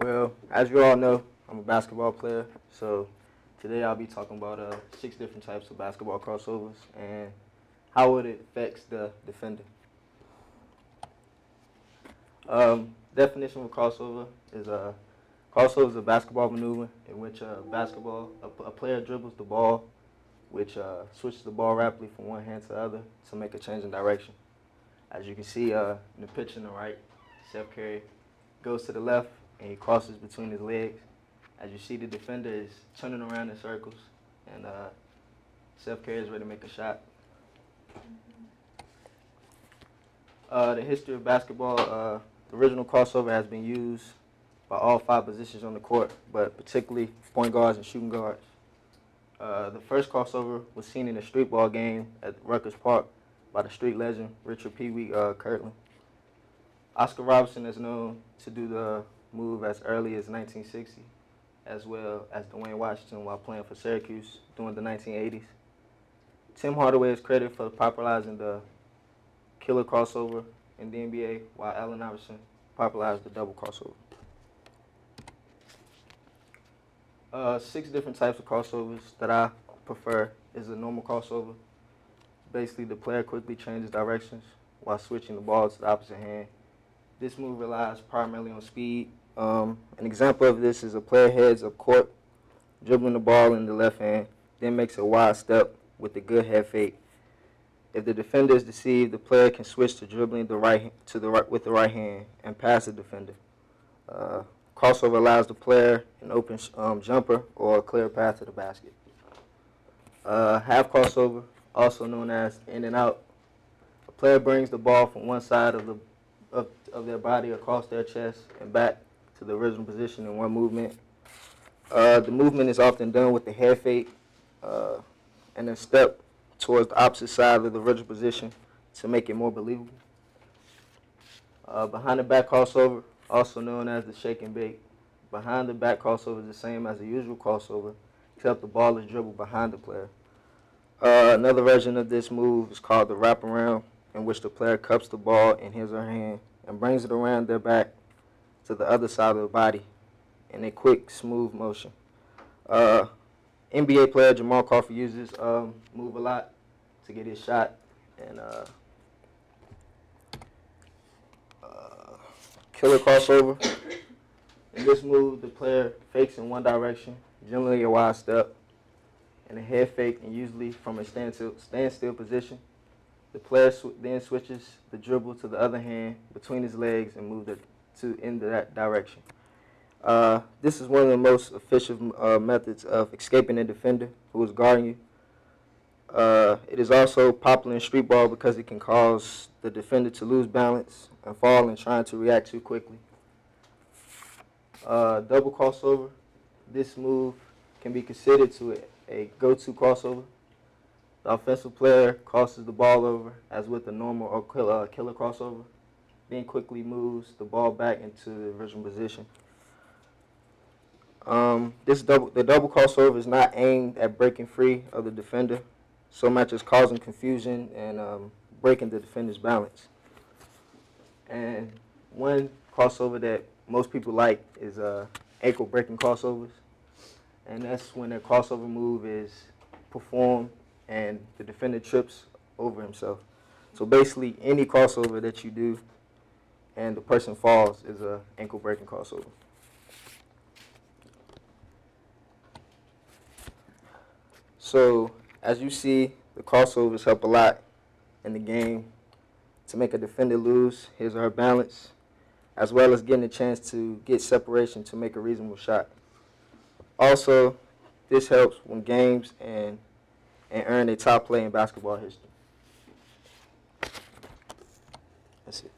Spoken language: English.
Well, as you all know, I'm a basketball player, so today I'll be talking about 6 different types of basketball crossovers and how it affects the defender. Definition of a crossover is crossover is a basketball maneuver in which a player dribbles the ball, which switches the ball rapidly from one hand to the other to make a change in direction. As you can see in the picture on the right, Steph Curry goes to the left and he crosses between his legs. As you see, the defender is turning around in circles, and Steph Curry is ready to make a shot. The history of basketball, the original crossover has been used by all 5 positions on the court, but particularly point guards and shooting guards. The first crossover was seen in a street ball game at Rutgers Park by the street legend Richard Pee Wee Kirtland. Oscar Robertson is known to do the move as early as 1960, as well as Dwayne Washington while playing for Syracuse during the 1980s. Tim Hardaway is credited for popularizing the killer crossover in the NBA, while Allen Iverson popularized the double crossover. 6 different types of crossovers that I prefer is a normal crossover. Basically, the player quickly changes directions while switching the ball to the opposite hand. This move relies primarily on speed. An example of this is a player heads up court, dribbling the ball in the left hand, then makes a wide step with a good head fake. If the defender is deceived, the player can switch to dribbling with the right hand and pass the defender. Crossover allows the player an open jumper or a clear path to the basket. Half crossover, also known as in and out. A player brings the ball from one side of their body across their chest and back to the original position in one movement. The movement is often done with the head fake and a step towards the opposite side of the original position to make it more believable. Behind the back crossover, also known as the shake and bake. Behind the back crossover is the same as the usual crossover, except the ball is dribbled behind the player. Another version of this move is called the wraparound, in which the player cups the ball in his or her hand and brings it around their back to the other side of the body in a quick, smooth motion. NBA player Jamal Crawford uses this move a lot to get his shot. And killer crossover. In this move, the player fakes in one direction, generally a wide step, and a head fake, and usually from a standstill position. The player then switches the dribble to the other hand between his legs and moves in that direction. This is one of the most efficient methods of escaping a defender who is guarding you. It is also popular in street ball because it can cause the defender to lose balance and fall in trying to react too quickly. Double crossover. This move can be considered to a go-to crossover. The offensive player crosses the ball over as with a normal or killer crossover, then quickly moves the ball back into the original position. The double crossover is not aimed at breaking free of the defender so much as causing confusion and breaking the defender's balance. And one crossover that most people like is ankle breaking crossovers, and that's when a crossover move is performed and the defender trips over himself. So basically, any crossover that you do and the person falls is an ankle breaking crossover. So as you see, the crossovers help a lot in the game to make a defender lose his or her balance, as well as getting a chance to get separation to make a reasonable shot. Also, this helps win games and earn a top play in basketball history. That's it.